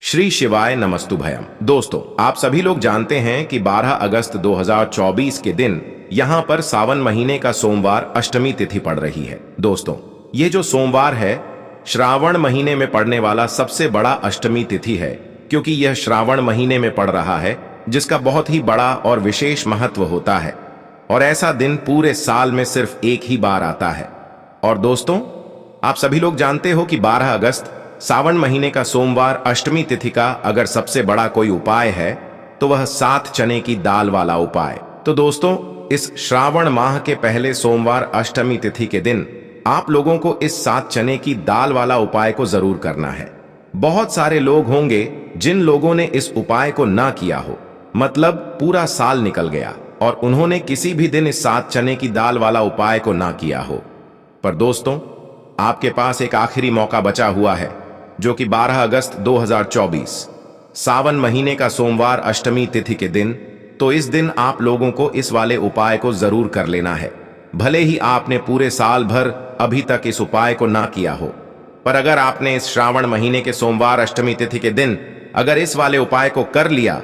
श्री शिवाय नमस्तुभयम। दोस्तों, आप सभी लोग जानते हैं कि 12 अगस्त 2024 के दिन यहाँ पर सावन महीने का सोमवार अष्टमी तिथि पड़ रही है। दोस्तों, ये जो सोमवार है श्रावण महीने में पड़ने वाला सबसे बड़ा अष्टमी तिथि है, क्योंकि यह श्रावण महीने में पड़ रहा है, जिसका बहुत ही बड़ा और विशेष महत्व होता है। और ऐसा दिन पूरे साल में सिर्फ एक ही बार आता है। और दोस्तों, आप सभी लोग जानते हो कि 12 अगस्त सावन महीने का सोमवार अष्टमी तिथि का अगर सबसे बड़ा कोई उपाय है तो वह 7 चने की दाल वाला उपाय। तो दोस्तों, इस श्रावण माह के पहले सोमवार अष्टमी तिथि के दिन आप लोगों को इस 7 चने की दाल वाला उपाय को जरूर करना है। बहुत सारे लोग होंगे जिन लोगों ने इस उपाय को ना किया हो, मतलब पूरा साल निकल गया और उन्होंने किसी भी दिन इस 7 चने की दाल वाला उपाय को ना किया हो। पर दोस्तों, आपके पास एक आखिरी मौका बचा हुआ है, जो कि 12 अगस्त 2024 सावन महीने का सोमवार अष्टमी तिथि के दिन। तो इस दिन आप लोगों को इस वाले उपाय को जरूर कर लेना है। भले ही आपने पूरे साल भर अभी तक इस उपाय को ना किया हो, पर अगर आपने इस श्रावण महीने के सोमवार अष्टमी तिथि के दिन अगर इस वाले उपाय को कर लिया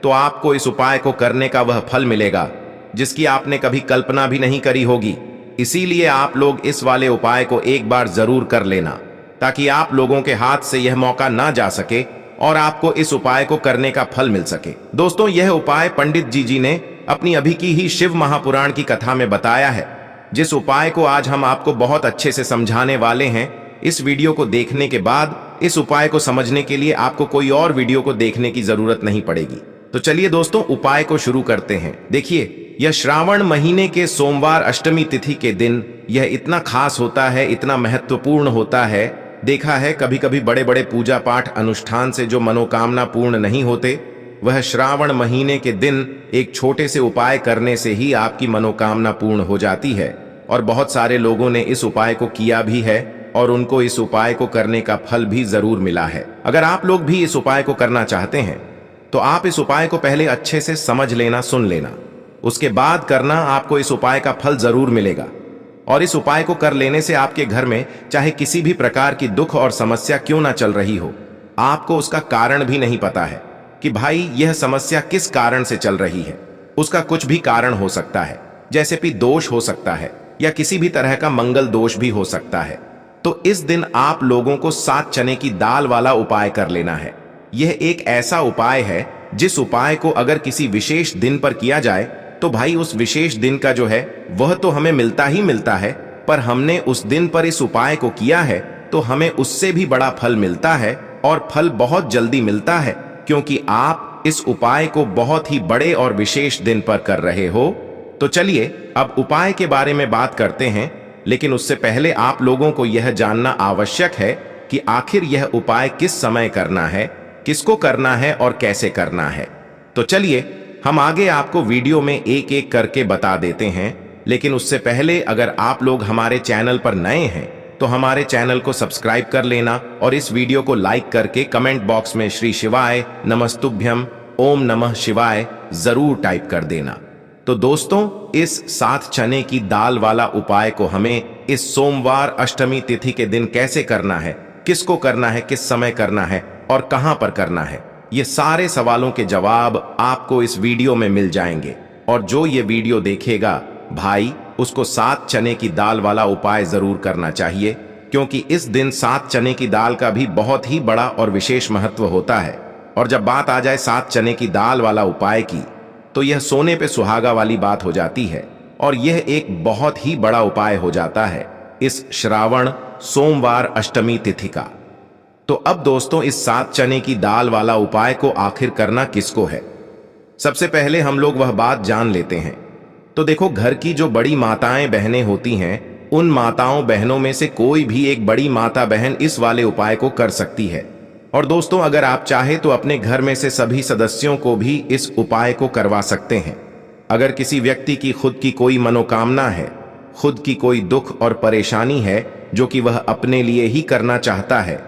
तो आपको इस उपाय को करने का वह फल मिलेगा जिसकी आपने कभी कल्पना भी नहीं करी होगी। इसीलिए आप लोग इस वाले उपाय को एक बार जरूर कर लेना, ताकि आप लोगों के हाथ से यह मौका ना जा सके और आपको इस उपाय को करने का फल मिल सके। दोस्तों, यह उपाय पंडित जी ने अपनी अभी की ही शिव महापुराण की कथा में बताया है, जिस उपाय को आज हम आपको बहुत अच्छे से समझाने वाले हैं। इस वीडियो को देखने के बाद इस उपाय को समझने के लिए आपको कोई और वीडियो को देखने की जरूरत नहीं पड़ेगी। तो चलिए दोस्तों, उपाय को शुरू करते हैं। देखिए, यह श्रावण महीने के सोमवार अष्टमी तिथि के दिन यह इतना खास होता है, इतना महत्वपूर्ण होता है। देखा है कभी कभी बड़े बड़े पूजा पाठ अनुष्ठान से जो मनोकामना पूर्ण नहीं होते, वह श्रावण महीने के दिन एक छोटे से उपाय करने से ही आपकी मनोकामना पूर्ण हो जाती है। और बहुत सारे लोगों ने इस उपाय को किया भी है और उनको इस उपाय को करने का फल भी जरूर मिला है। अगर आप लोग भी इस उपाय को करना चाहते हैं तो आप इस उपाय को पहले अच्छे से समझ लेना, सुन लेना, उसके बाद करना। आपको इस उपाय का फल जरूर मिलेगा। और इस उपाय को कर लेने से आपके घर में चाहे किसी भी प्रकार की दुख और समस्या क्यों ना चल रही हो, आपको उसका कारण भी नहीं पता है कि भाई यह समस्या किस कारण से चल रही है। उसका कुछ भी कारण हो सकता है, जैसे कि दोष हो सकता है या किसी भी तरह का मंगल दोष भी हो सकता है। तो इस दिन आप लोगों को 7 चने की दाल वाला उपाय कर लेना है। यह एक ऐसा उपाय है जिस उपाय को अगर किसी विशेष दिन पर किया जाए तो भाई उस विशेष दिन का जो है वह तो हमें मिलता ही मिलता है, पर हमने उस दिन पर इस उपाय को किया है तो हमें उससे भी बड़ा फल मिलता है। और फल बहुत जल्दी मिलता है, क्योंकि आप इस उपाय को बहुत ही बड़े और विशेष दिन पर कर रहे हो। तो चलिए अब उपाय के बारे में बात करते हैं, लेकिन उससे पहले आप लोगों को यह जानना आवश्यक है कि आखिर यह उपाय किस समय करना है, किसको करना है और कैसे करना है। तो चलिए हम आगे आपको वीडियो में एक एक करके बता देते हैं। लेकिन उससे पहले अगर आप लोग हमारे चैनल पर नए हैं तो हमारे चैनल को सब्सक्राइब कर लेना और इस वीडियो को लाइक करके कमेंट बॉक्स में श्री शिवाय नमस्तुभ्यम ओम नमः शिवाय जरूर टाइप कर देना। तो दोस्तों, इस 7 चने की दाल वाला उपाय को हमें इस सोमवार अष्टमी तिथि के दिन कैसे करना है, किसको करना है, किस समय करना है और कहां पर करना है, ये सारे सवालों के जवाब आपको इस वीडियो में मिल जाएंगे। और जो ये वीडियो देखेगा भाई, उसको 7 चने की दाल वाला उपाय जरूर करना चाहिए, क्योंकि इस दिन 7 चने की दाल का भी बहुत ही बड़ा और विशेष महत्व होता है। और जब बात आ जाए 7 चने की दाल वाला उपाय की, तो यह सोने पे सुहागा वाली बात हो जाती है और यह एक बहुत ही बड़ा उपाय हो जाता है इस श्रावण सोमवार अष्टमी तिथि का। तो अब दोस्तों, इस 7 चने की दाल वाला उपाय को आखिर करना किसको है, सबसे पहले हम लोग वह बात जान लेते हैं। तो देखो, घर की जो बड़ी माताएं बहनें होती हैं, उन माताओं बहनों में से कोई भी एक बड़ी माता बहन इस वाले उपाय को कर सकती है। और दोस्तों, अगर आप चाहे तो अपने घर में से सभी सदस्यों को भी इस उपाय को करवा सकते हैं। अगर किसी व्यक्ति की खुद की कोई मनोकामना है, खुद की कोई दुख और परेशानी है जो कि वह अपने लिए ही करना चाहता है,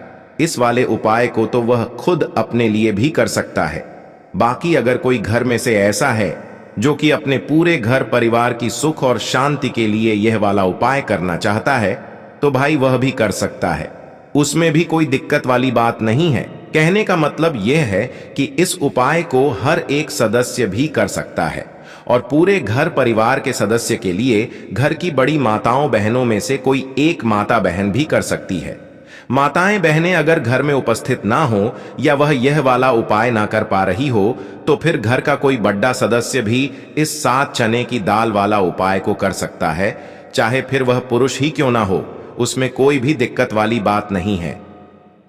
इस वाले उपाय को तो वह खुद अपने लिए भी कर सकता है। बाकी अगर कोई घर में से ऐसा है जो कि अपने पूरे घर परिवार की सुख और शांति के लिए यह वाला उपाय करना चाहता है, तो भाई वह भी कर सकता है। उसमें भी कोई दिक्कत वाली बात नहीं है। कहने का मतलब यह है कि इस उपाय को हर एक सदस्य भी कर सकता है और पूरे घर परिवार के सदस्य के लिए घर की बड़ी माताओं बहनों में से कोई एक माता बहन भी कर सकती है। माताएं बहनें अगर घर में उपस्थित ना हो या वह यह वाला उपाय ना कर पा रही हो तो फिर घर का कोई बड़ा सदस्य भी इस 7 चने की दाल वाला उपाय को कर सकता है, चाहे फिर वह पुरुष ही क्यों ना हो, उसमें कोई भी दिक्कत वाली बात नहीं है।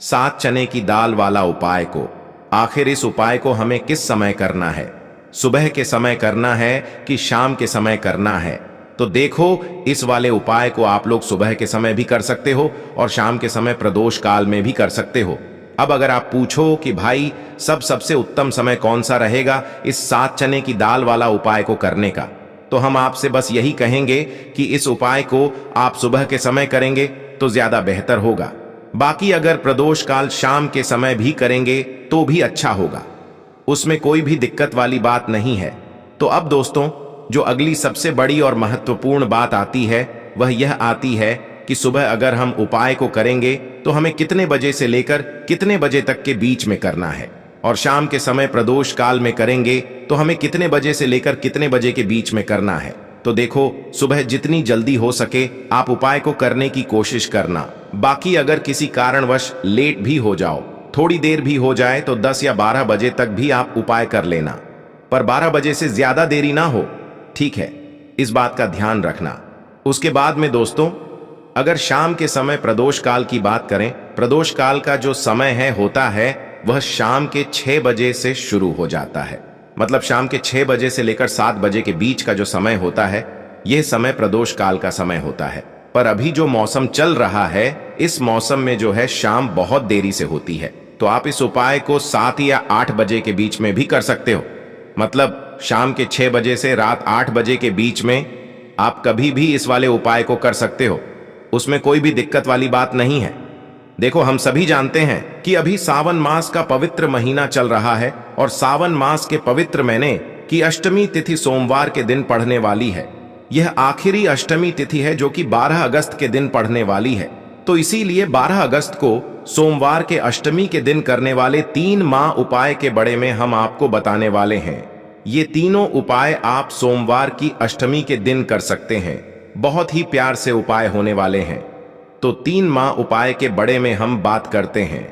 7 चने की दाल वाला उपाय को आखिर इस उपाय को हमें किस समय करना है? सुबह के समय करना है कि शाम के समय करना है? तो देखो, इस वाले उपाय को आप लोग सुबह के समय भी कर सकते हो और शाम के समय प्रदोष काल में भी कर सकते हो। अब अगर आप पूछो कि भाई सबसे उत्तम समय कौन सा रहेगा इस 7 चने की दाल वाला उपाय को करने का, तो हम आपसे बस यही कहेंगे कि इस उपाय को आप सुबह के समय करेंगे तो ज्यादा बेहतर होगा। बाकी अगर प्रदोष काल शाम के समय भी करेंगे तो भी अच्छा होगा, उसमें कोई भी दिक्कत वाली बात नहीं है। तो अब दोस्तों, जो अगली सबसे बड़ी और महत्वपूर्ण बात आती है वह यह आती है कि सुबह अगर हम उपाय को करेंगे तो हमें कितने बजे से लेकर कितने बजे तक के बीच में करना है, और शाम के समय प्रदोष काल में करेंगे तो हमें कितने बजे से लेकर कितने बजे के बीच में करना है। तो देखो, सुबह जितनी जल्दी हो सके आप उपाय को करने की कोशिश करना। बाकी अगर किसी कारणवश लेट भी हो जाओ, थोड़ी देर भी हो जाए, तो 10 या 12 बजे तक भी आप उपाय कर लेना, पर 12 बजे से ज्यादा देरी ना हो, ठीक है? इस बात का ध्यान रखना। उसके बाद में दोस्तों, अगर शाम के समय प्रदोष काल की बात करें, प्रदोष काल का जो समय होता है वह शाम के 6 बजे से शुरू हो जाता है। मतलब शाम के 6 बजे से लेकर 7 बजे के बीच का जो समय होता है, यह समय प्रदोष काल का समय होता है। पर अभी जो मौसम चल रहा है, इस मौसम में जो है शाम बहुत देरी से होती है, तो आप इस उपाय को 7 या 8 बजे के बीच में भी कर सकते हो। मतलब शाम के 6 बजे से रात 8 बजे के बीच में आप कभी भी इस वाले उपाय को कर सकते हो, उसमें कोई भी दिक्कत वाली बात नहीं है। देखो, हम सभी जानते हैं कि अभी सावन मास का पवित्र महीना चल रहा है और सावन मास के पवित्र महीने की अष्टमी तिथि सोमवार के दिन पड़ने वाली है। यह आखिरी अष्टमी तिथि है जो कि 12 अगस्त के दिन पड़ने वाली है। तो इसीलिए 12 अगस्त को सोमवार के अष्टमी के दिन करने वाले 3 माह उपाय के बारे में हम आपको बताने वाले हैं। ये तीनों उपाय आप सोमवार की अष्टमी के दिन कर सकते हैं। बहुत ही प्यार से उपाय होने वाले हैं। तो 3 माह उपाय के बारे में हम बात करते हैं,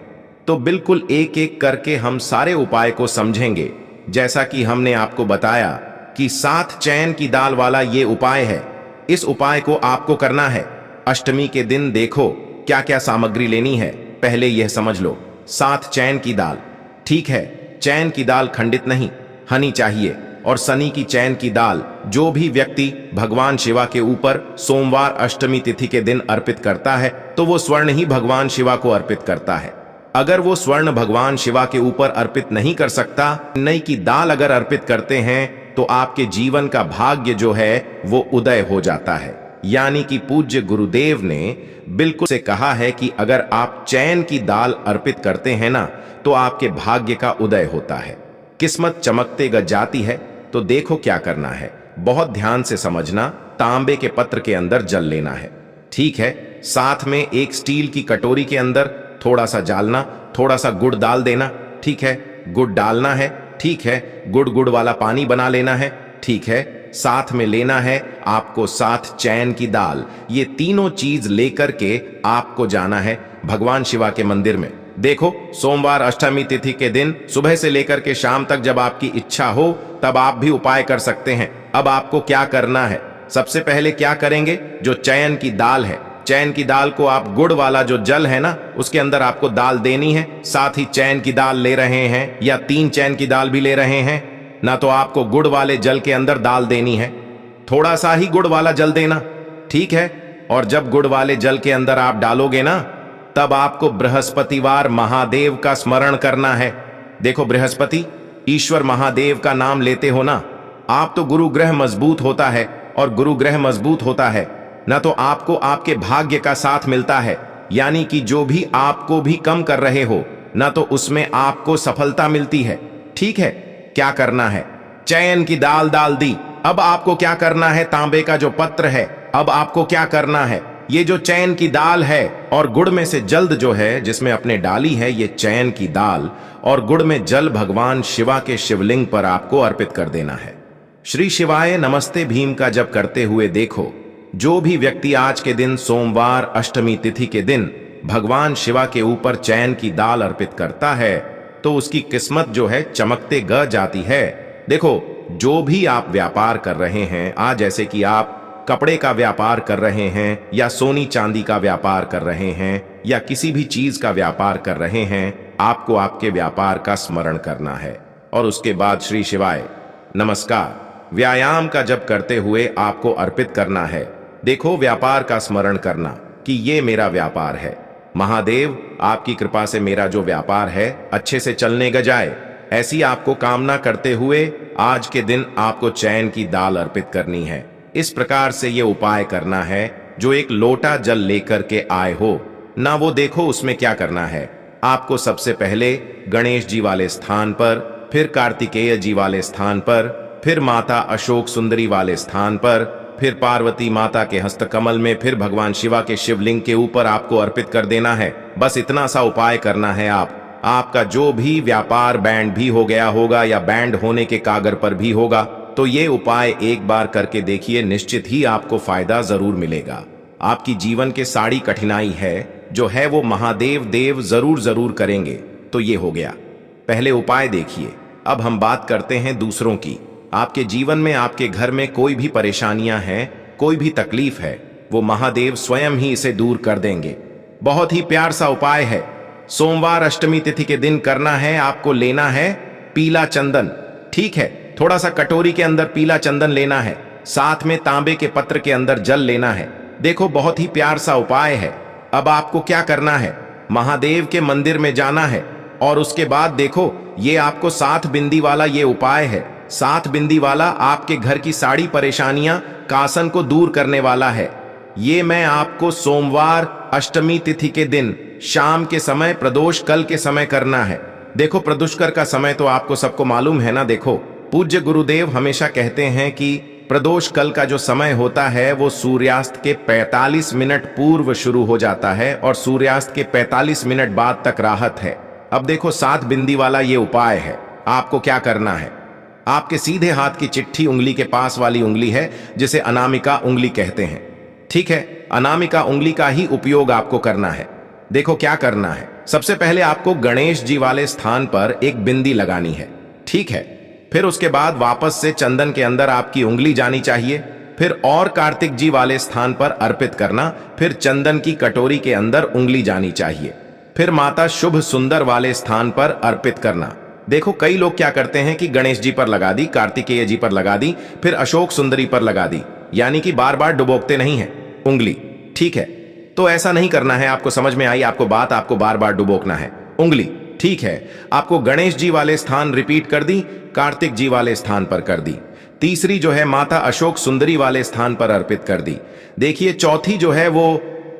तो बिल्कुल एक एक करके हम सारे उपाय को समझेंगे। जैसा कि हमने आपको बताया कि 7 चैन की दाल वाला ये उपाय है। इस उपाय को आपको करना है अष्टमी के दिन। देखो क्या क्या सामग्री लेनी है, पहले यह समझ लो। 7 चैन की दाल, ठीक है? चैन की दाल खंडित नहीं, हनी चाहिए। और शनि की चैन की दाल जो भी व्यक्ति भगवान शिवा के ऊपर सोमवार अष्टमी तिथि के दिन अर्पित करता है तो वो स्वर्ण ही भगवान शिवा को अर्पित करता है। अगर वो स्वर्ण भगवान शिवा के ऊपर अर्पित नहीं कर सकता, नई की दाल अगर अर्पित करते हैं तो आपके जीवन का भाग्य जो है वो उदय हो जाता है। यानी कि पूज्य गुरुदेव ने बिल्कुल से कहा है कि अगर आप चैन की दाल अर्पित करते हैं ना, तो आपके भाग्य का उदय होता है, किस्मत चमकते गज जाती है। तो देखो क्या करना है, बहुत ध्यान से समझना। तांबे के पत्र के अंदर जल लेना है, ठीक है? साथ में एक स्टील की कटोरी के अंदर थोड़ा सा जालना, थोड़ा सा गुड़ डाल देना, ठीक है? गुड़ डालना है, ठीक है? गुड़ वाला पानी बना लेना है, ठीक है? साथ में लेना है आपको 7 चैन की दाल। ये तीनों चीज लेकर के आपको जाना है भगवान शिवा के मंदिर में। देखो, सोमवार अष्टमी तिथि के दिन सुबह से लेकर के शाम तक जब आपकी इच्छा हो तब आप भी उपाय कर सकते हैं। अब आपको क्या करना है, सबसे पहले क्या करेंगे, जो चैन की दाल है, चैन की दाल को आप गुड़ वाला जो जल है ना, उसके अंदर आपको दाल देनी है। साथ ही चैन की दाल ले रहे हैं या 3 चैन की दाल भी ले रहे हैं ना, तो आपको गुड़ वाले जल के अंदर दाल देनी है। थोड़ा सा ही गुड़ वाला जल देना, ठीक है? और जब गुड़ वाले जल के अंदर आप डालोगे ना, तब आपको बृहस्पतिवार महादेव का स्मरण करना है। देखो, बृहस्पति ईश्वर महादेव का नाम लेते हो ना, आप तो गुरु ग्रह मजबूत होता है, और गुरु ग्रह मजबूत होता है ना तो आपको आपके भाग्य का साथ मिलता है। यानी कि जो भी आपको भी कम कर रहे हो ना, तो उसमें आपको सफलता मिलती है, ठीक है? क्या करना है, चैन की दाल डाल दी। अब आपको क्या करना है, तांबे का जो पत्र है, अब आपको क्या करना है, ये जो चैन की दाल है और गुड़ में से जल्द जो है जिसमें अपने डाली है ये चैन की दाल और गुड़ में जल भगवान शिवा के शिवलिंग पर आपको अर्पित कर देना है। श्री शिवाय नमस्ते भीम का जप करते हुए देखो, जो भी व्यक्ति आज के दिन सोमवार अष्टमी तिथि के दिन भगवान शिवा के ऊपर चैन की दाल अर्पित करता है तो उसकी किस्मत जो है चमकते ग जाती है। देखो, जो भी आप व्यापार कर रहे हैं आज, जैसे कि आप कपड़े का व्यापार कर रहे हैं या सोनी चांदी का व्यापार कर रहे हैं या किसी भी चीज का व्यापार कर रहे हैं, आपको आपके व्यापार का स्मरण करना है और उसके बाद श्री शिवाय नमस्कार व्यायाम का जप करते हुए आपको अर्पित करना है। देखो, व्यापार का स्मरण करना कि ये मेरा व्यापार है, महादेव आपकी कृपा से मेरा जो व्यापार है अच्छे से चलने ग जाए, ऐसी आपको कामना करते हुए आज के दिन आपको चैन की दाल अर्पित करनी है। इस प्रकार से ये उपाय करना है। जो एक लोटा जल लेकर के आए हो ना, वो देखो उसमें क्या करना है। आपको सबसे पहले गणेश जी वाले स्थान पर, फिर कार्तिकेय जी वाले स्थान पर, फिर माता अशोक सुंदरी वाले स्थान पर, फिर पार्वती माता के हस्तकमल में, फिर भगवान शिवा के शिवलिंग के ऊपर आपको अर्पित कर देना है। बस इतना सा उपाय करना है। आपका जो भी व्यापार बैंड भी हो गया होगा या बैंड होने के कागर पर भी होगा, तो ये उपाय एक बार करके देखिए, निश्चित ही आपको फायदा जरूर मिलेगा। आपकी जीवन के सारी कठिनाई है जो है वो महादेव देव जरूर करेंगे। तो ये हो गया पहले उपाय। देखिए, अब हम बात करते हैं दूसरों की। आपके जीवन में, आपके घर में कोई भी परेशानियां हैं, कोई भी तकलीफ है, वो महादेव स्वयं ही इसे दूर कर देंगे। बहुत ही प्यार सा उपाय है। सोमवार अष्टमी तिथि के दिन करना है। आपको लेना है पीला चंदन, ठीक है, थोड़ा सा कटोरी के अंदर पीला चंदन लेना है, साथ में तांबे के पत्र के अंदर जल लेना है। देखो, बहुत ही प्यार सा उपाय है। अब आपको क्या करना है, महादेव के मंदिर में जाना है और उसके बाद देखो, ये आपको 7 बिंदी वाला ये उपाय है। 7 बिंदी वाला आपके घर की सारी परेशानियां, कासन को दूर करने वाला है। ये मैं आपको सोमवार अष्टमी तिथि के दिन शाम के समय, प्रदोष कल के समय करना है। देखो, प्रदुष्कर का समय तो आपको सबको मालूम है ना। देखो, पूज्य गुरुदेव हमेशा कहते हैं कि प्रदोष कल का जो समय होता है वो सूर्यास्त के 45 मिनट पूर्व शुरू हो जाता है और सूर्यास्त के 45 मिनट बाद तक राहत है। अब देखो, 7 बिंदी वाला ये उपाय है। आपको क्या करना है, आपके सीधे हाथ की चिट्ठी उंगली के पास वाली उंगली है जिसे अनामिका उंगली कहते हैं, ठीक है, अनामिका उंगली का ही उपयोग आपको करना है। देखो क्या करना है, सबसे पहले आपको गणेश जी वाले स्थान पर एक बिंदी लगानी है, ठीक है। फिर उसके बाद वापस से चंदन के अंदर आपकी उंगली जानी चाहिए, फिर और कार्तिक जी वाले स्थान पर अर्पित करना, फिर चंदन की कटोरी के अंदर उंगली जानी चाहिए, फिर माता शुभ सुंदर वाले स्थान पर अर्पित करना। देखो, कई लोग क्या करते हैं कि गणेश जी पर लगा दी, कार्तिकेय जी पर लगा दी, फिर अशोक सुंदरी पर लगा दी, यानी कि बार बार डुबोकते नहीं है उंगली, ठीक है। तो ऐसा नहीं करना है। आपको समझ में आई आपको बात, आपको बार बार डुबोकना है उंगली, ठीक है। आपको गणेश जी वाले स्थान रिपीट कर दी, कार्तिक जी वाले स्थान पर कर दी, तीसरी जो है माता अशोक सुंदरी वाले स्थान पर अर्पित कर दी। देखिए, चौथी जो है वो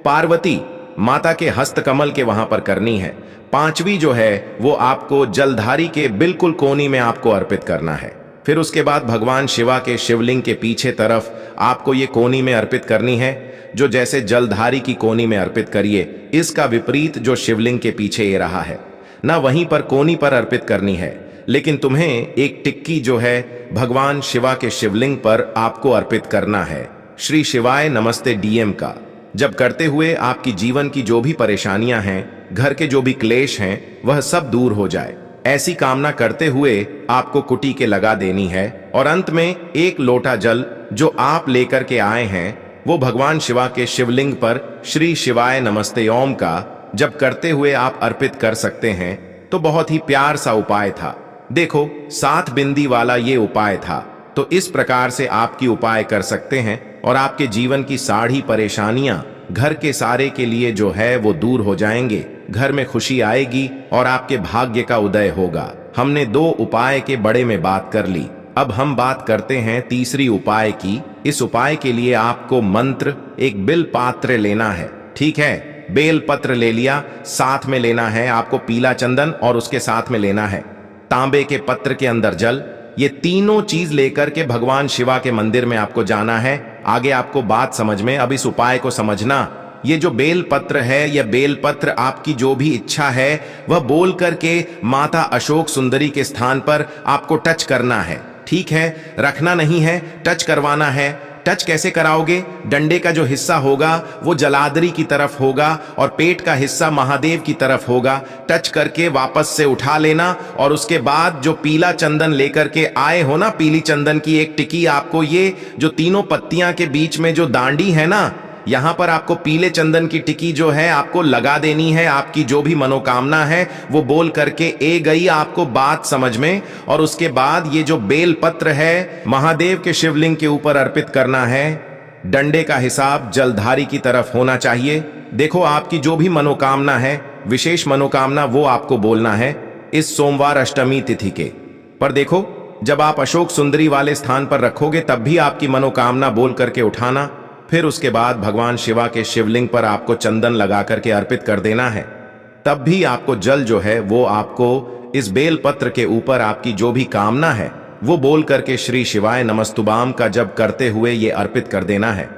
पार्वती माता के हस्तकमल के वहां पर करनी है। पांचवी जो है वो आपको जलधारी के बिल्कुल कोनी में आपको अर्पित करना है। फिर उसके बाद भगवान शिवा के शिवलिंग के पीछे तरफ आपको ये कोनी में अर्पित करनी है, जो जैसे जलधारी की कोनी में अर्पित करिए, इसका विपरीत जो शिवलिंग के पीछे ये रहा है ना, वहीं पर कोनी पर अर्पित करनी है। लेकिन तुम्हें एक टिक्की जो है भगवान शिवा के शिवलिंग पर आपको अर्पित करना है श्री शिवाय नमस्ते डीएम का। जब करते हुए आपकी जीवन की जो भी परेशानियां हैं, घर के जो भी क्लेश हैं, वह सब दूर हो जाए, ऐसी कामना करते हुए आपको कुटी के लगा देनी है। और अंत में एक लोटा जल जो आप लेकर के आए हैं वो भगवान शिवा के शिवलिंग पर श्री शिवाय नमस्ते ओम का जब करते हुए आप अर्पित कर सकते हैं। तो बहुत ही प्यार सा उपाय था। देखो, 7 बिंदी वाला ये उपाय था। तो इस प्रकार से आपकी उपाय कर सकते हैं और आपके जीवन की सारी परेशानियां घर के सारे के लिए जो है वो दूर हो जाएंगे, घर में खुशी आएगी और आपके भाग्य का उदय होगा। हमने 2 उपाय के बड़े में बात कर ली, अब हम बात करते हैं तीसरी उपाय की। इस उपाय के लिए आपको मंत्र एक बिल पात्र लेना है, ठीक है। बेल पत्र ले लिया, साथ में लेना है आपको पीला चंदन और उसके साथ में लेना है तांबे के पत्र के अंदर जल। ये तीनों चीज लेकर के भगवान शिवा के मंदिर में आपको जाना है। आगे आपको बात समझ में, अब इस उपाय को समझना ये जो बेल पत्र है, यह बेल पत्र आपकी जो भी इच्छा है वह बोल करके माता अशोक सुंदरी के स्थान पर आपको टच करना है। ठीक है, रखना नहीं है, टच करवाना है। टच कैसे कराओगे? डंडे का जो हिस्सा होगा वो जलादरी की तरफ होगा और पेट का हिस्सा महादेव की तरफ होगा। टच करके वापस से उठा लेना और उसके बाद जो पीला चंदन लेकर के आए हो ना, पीली चंदन की एक टिकी, आपको ये जो तीनों पत्तियां के बीच में जो दांडी है ना, यहां पर आपको पीले चंदन की टिकी जो है आपको लगा देनी है। आपकी जो भी मनोकामना है वो बोल करके ए गई आपको बात समझ में। और उसके बाद ये जो बेल पत्र है महादेव के शिवलिंग के ऊपर अर्पित करना है। डंडे का हिसाब जलधारी की तरफ होना चाहिए। देखो, आपकी जो भी मनोकामना है, विशेष मनोकामना, वो आपको बोलना है इस सोमवार अष्टमी तिथि के। पर देखो, जब आप अशोक सुंदरी वाले स्थान पर रखोगे तब भी आपकी मनोकामना बोल करके उठाना। फिर उसके बाद भगवान शिवा के शिवलिंग पर आपको चंदन लगा करके अर्पित कर देना है। तब भी आपको जल जो है वो आपको इस बेल पत्र के ऊपर आपकी जो भी कामना है वो बोल करके श्री शिवाय नमस्तुभ्यम का जप करते हुए ये अर्पित कर देना है।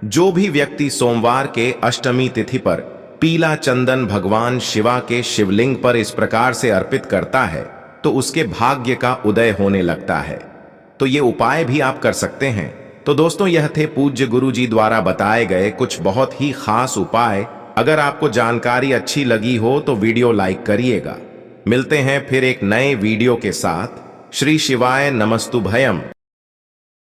जो भी व्यक्ति सोमवार के अष्टमी तिथि पर पीला चंदन भगवान शिवा के शिवलिंग पर इस प्रकार से अर्पित करता है तो उसके भाग्य का उदय होने लगता है। तो ये उपाय भी आप कर सकते हैं। तो दोस्तों, यह थे पूज्य गुरु जी द्वारा बताए गए कुछ बहुत ही खास उपाय। अगर आपको जानकारी अच्छी लगी हो तो वीडियो लाइक करिएगा। मिलते हैं फिर एक नए वीडियो के साथ। श्री शिवाय नमस्तुभ्यम।